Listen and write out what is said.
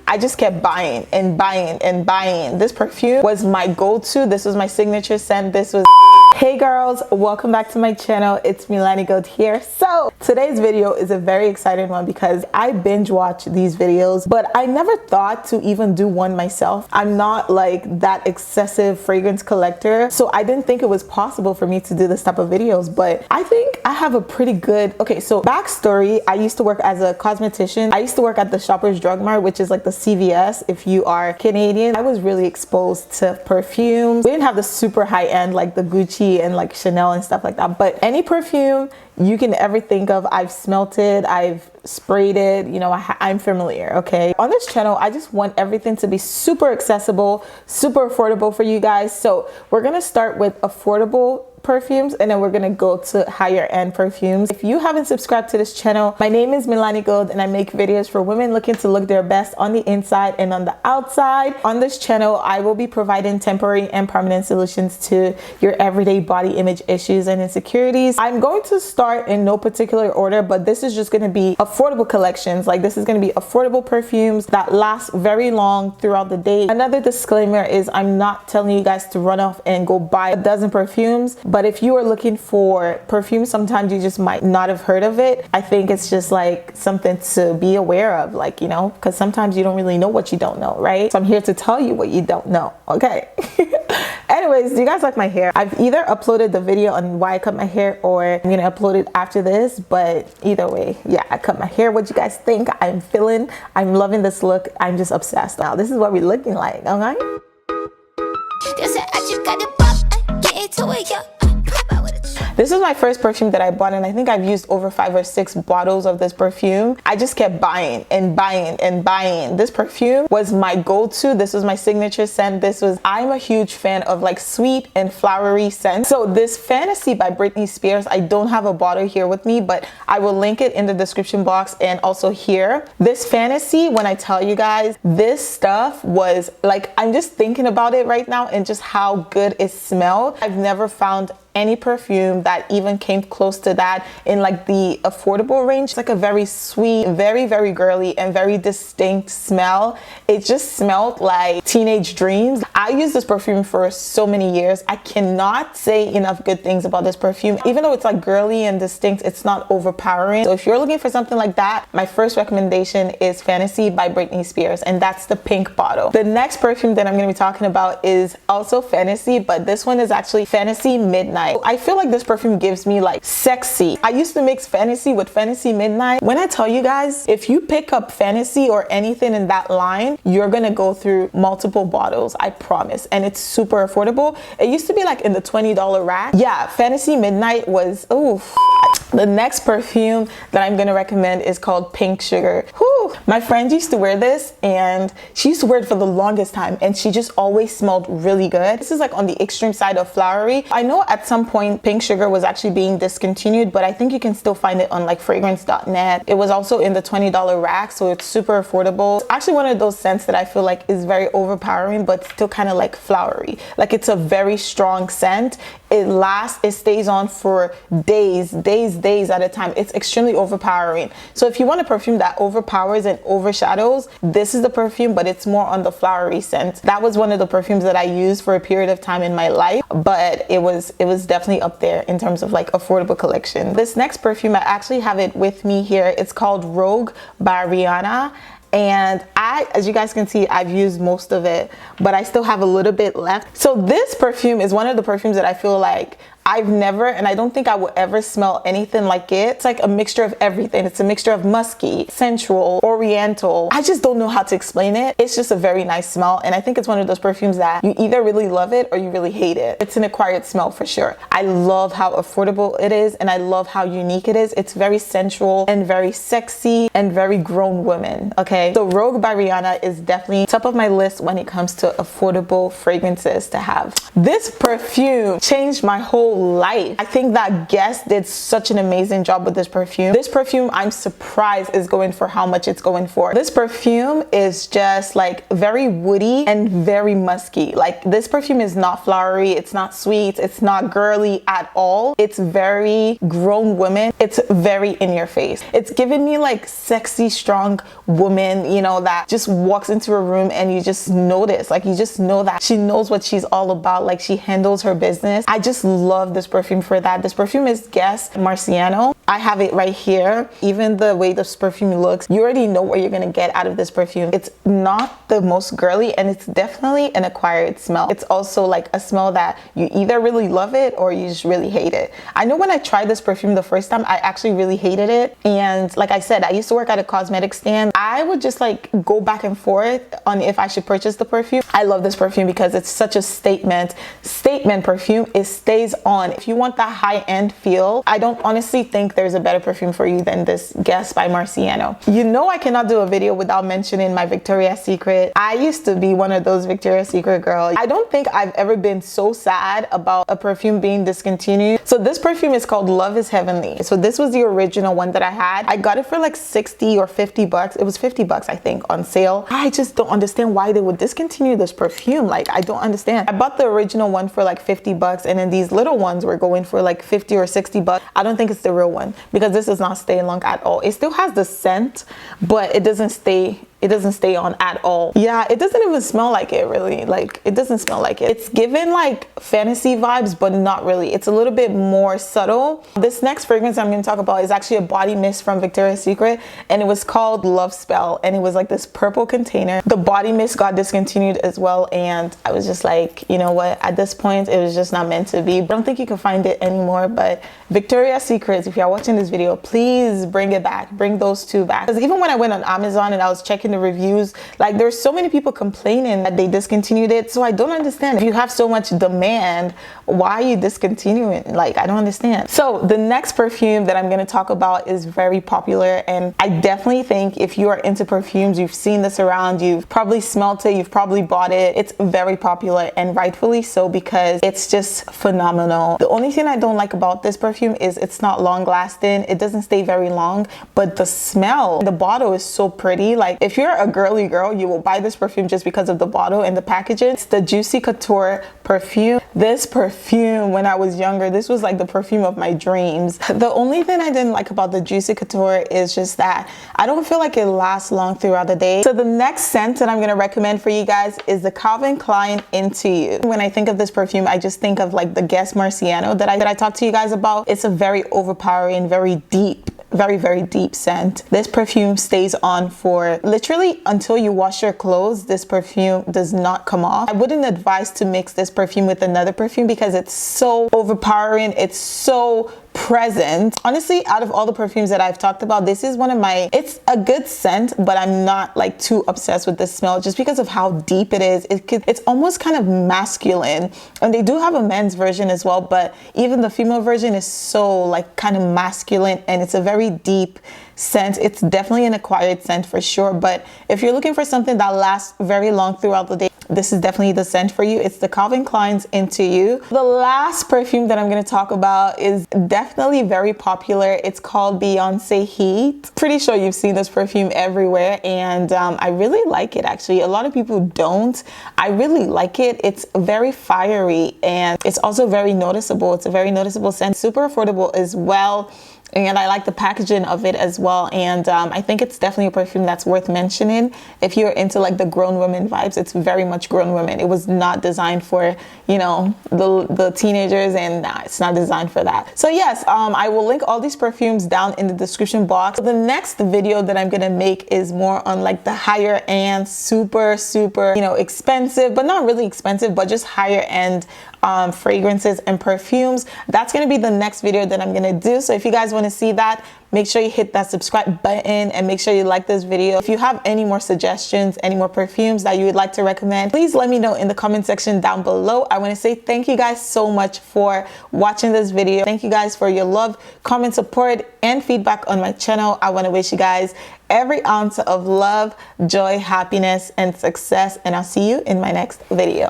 I just kept buying and buying and buying. This perfume was my go-to. This was my signature scent. This was... Hey girls, welcome back to my channel. It's Milani Gold here. So today's video is a very exciting one because I binge watch these videos, but I never thought to even do one myself. I'm not like that excessive fragrance collector, so I didn't think it was possible for me to do this type of videos, but I think I have a pretty good... Okay, so backstory, I used to work as a cosmetician. I used to work at the Shoppers Drug Mart, which is like the CVS if you are Canadian. I was really exposed to perfumes. We didn't have the super high end like the Gucci and like Chanel and stuff like that, but any perfume you can ever think of, I've smelt it, I've sprayed it, you know, I'm familiar. Okay, on this channel I just want everything to be super accessible, super affordable for you guys. So we're gonna start with affordable perfumes and then we're gonna go to higher end perfumes. If you haven't subscribed to this channel, my name is Milani Gold and I make videos for women looking to look their best on the inside and on the outside. On this channel I will be providing temporary and permanent solutions to your everyday body image issues and insecurities. I'm going to start in no particular order, but this is just going to be affordable collections. Like, this is going to be affordable perfumes that last very long throughout the day. Another disclaimer is I'm not telling you guys to run off and go buy a dozen perfumes, but if you are looking for perfumes, sometimes you just might not have heard of it. I think it's just like something to be aware of, like, you know, because sometimes you don't really know what you don't know, right? So I'm here to tell you what you don't know. Okay. Anyways, do you guys like my hair? I've either uploaded the video on why I cut my hair or I'm gonna upload it after this, but either way, yeah, I cut my hair. What you guys think? I'm loving this look. I'm just obsessed. Now this is what we're looking like, okay? This is my first perfume that I bought, and I think I've used over 5 or 6 bottles of this perfume. I just kept buying and buying and buying. This perfume was my go-to. This was my signature scent. I'm a huge fan of like sweet and flowery scents. So this Fantasy by Britney Spears, I don't have a bottle here with me, but I will link it in the description box and also here. This Fantasy, when I tell you guys, this stuff was like, I'm just thinking about it right now and just how good it smelled. I've never found any perfume that even came close to that in like the affordable range. It's like a very sweet, very, very girly and very distinct smell. It just smelled like teenage dreams. I used this perfume for so many years. I cannot say enough good things about this perfume. Even though it's like girly and distinct, it's not overpowering. So if you're looking for something like that, my first recommendation is Fantasy by Britney Spears, and that's the pink bottle. The next perfume that I'm going to be talking about is also Fantasy, but this one is actually Fantasy Midnight. I feel like this perfume gives me like sexy. I used to mix Fantasy with Fantasy Midnight. When I tell you guys, if you pick up Fantasy or anything in that line, you're gonna go through multiple bottles, I promise. And it's super affordable. It used to be like in the $20 rack. Yeah, Fantasy Midnight was, oof. The next perfume that I'm gonna recommend is called Pink Sugar. Whew. My friend used to wear this and she used to wear it for the longest time and she just always smelled really good. This is like on the extreme side of flowery. I know at some point Pink Sugar was actually being discontinued, but I think you can still find it on like fragrance.net. It was also in the $20 rack, so it's super affordable. It's actually one of those scents that I feel like is very overpowering but still kind of like flowery. Like, it's a very strong scent. It lasts, it stays on for days at a time. It's extremely overpowering. So if you want a perfume that overpowers and overshadows, this is the perfume, but it's more on the flowery scent. That was one of the perfumes that I used for a period of time in my life, but it was definitely up there in terms of like affordable collection. This next perfume, I actually have it with me here. It's called Rogue by Rihanna. And as you guys can see, I've used most of it, but I still have a little bit left. So this perfume is one of the perfumes that I feel like I've never, and I don't think I will ever smell anything like it. It's like a mixture of everything. It's a mixture of musky, sensual, oriental. I just don't know how to explain it. It's just a very nice smell, and I think it's one of those perfumes that you either really love it or you really hate it. It's an acquired smell for sure. I love how affordable it is, and I love how unique it is. It's very sensual and very sexy and very grown women, okay? So Rogue by Rihanna is definitely top of my list when it comes to affordable fragrances to have. This perfume changed my whole life. I think that Guess did such an amazing job with this perfume. This perfume, I'm surprised, is going for how much it's going for. This perfume is just like very woody and very musky. Like, this perfume is not flowery, it's not sweet, it's not girly at all. It's very grown women. It's very in your face. It's giving me like sexy, strong woman, you know, that just walks into a room and you just notice, like, you just know that she knows what she's all about. Like, she handles her business. I just love this perfume for that. This perfume is Guess Marciano. I have it right here. Even the way this perfume looks, you already know what you're gonna get out of this perfume. It's not the most girly, and it's definitely an acquired smell. It's also like a smell that you either really love it or you just really hate it. I know when I tried this perfume the first time, I actually really hated it. And like I said, I used to work at a cosmetic stand. I would just like go back and forth on if I should purchase the perfume. I love this perfume because it's such a statement perfume. It stays on. If you want that high-end feel, I don't honestly think there's a better perfume for you than this Guess by Marciano. You know, I cannot do a video without mentioning my Victoria's Secret. I used to be one of those Victoria's Secret girls. I don't think I've ever been so sad about a perfume being discontinued. So this perfume is called Love is Heavenly. So this was the original one that I had. I got it for like 60 or 50 bucks. It was 50 bucks, I think, on sale. I just don't understand why they would discontinue this perfume. Like, I don't understand. I bought the original one for like 50 bucks, and then these little ones were going for like 50 or 60 bucks. I don't think it's the real one because this does not stay long at all. It still has the scent, but it doesn't stay on at all. Yeah, it doesn't even smell like it, really. Like, it doesn't smell like it. It's given like fantasy vibes, but not really. It's a little bit more subtle. This next fragrance I'm going to talk about is actually a body mist from Victoria's Secret, and it was called Love Spell, and it was like this purple container. The body mist got discontinued as well, and I was just like, you know what, at this point it was just not meant to be. I don't think you can find it anymore, but Victoria's Secret, if you're watching this video, please bring it back. Bring those two back. Because even when I went on Amazon and I was checking the reviews, like, there's so many people complaining that they discontinued it. So I don't understand. If you have so much demand, why are you discontinuing? Like, I don't understand. So the next perfume that I'm going to talk about is very popular, and I definitely think if you are into perfumes, you've seen this around, you've probably smelt it, you've probably bought it. It's very popular, and rightfully so, because it's just phenomenal. The only thing I don't like about this perfume is it's not long lasting. It doesn't stay very long, but the smell, the bottle is so pretty. Like, if you're a girly girl, you will buy this perfume just because of the bottle and the packaging. It's the Juicy Couture perfume. This perfume, when I was younger, this was like the perfume of my dreams. The only thing I didn't like about the Juicy Couture is just that I don't feel like it lasts long throughout the day. So the next scent that I'm going to recommend for you guys is the Calvin Klein Into You. When I think of this perfume, I just think of like the Guess Marciano that I talked to you guys about. It's a very overpowering, very deep, very deep scent. This perfume stays on for literally until you wash your clothes. This perfume does not come off. I wouldn't advise to mix this perfume with another perfume because it's so overpowering. It's so present. Honestly, out of all the perfumes that I've talked about, this is one of my, it's a good scent, but I'm not like too obsessed with this smell just because of how deep it is. It's almost kind of masculine, and they do have a men's version as well, but even the female version is so like kind of masculine, and it's a very deep scent. It's definitely an acquired scent for sure, but if you're looking for something that lasts very long throughout the day, this is definitely the scent for you. It's the Calvin Klein's Into You. The last perfume that I'm going to talk about is definitely very popular. It's called Beyonce Heat. Pretty sure you've seen this perfume everywhere, and I really like it actually. A lot of people don't. I really like it. It's very fiery, and it's also very noticeable. It's a very noticeable scent. Super affordable as well. And I like the packaging of it as well. And I think it's definitely a perfume that's worth mentioning. If you're into like the grown women vibes, it's very much grown women. It was not designed for, you know, the teenagers, and nah, it's not designed for that. So yes, I will link all these perfumes down in the description box. The next video that I'm gonna make is more on like the higher end, super, you know, expensive, but not really expensive, but just higher end fragrances and perfumes. That's gonna be the next video that I'm gonna do. So if you guys want to see that, make sure you hit that subscribe button and make sure you like this video. If you have any more suggestions, any more perfumes that you would like to recommend, please let me know in the comment section down below. I want to say thank you guys so much for watching this video. Thank you guys for your love, comment, support, and feedback on my channel. I want to wish you guys every ounce of love, joy, happiness, and success, and I'll see you in my next video.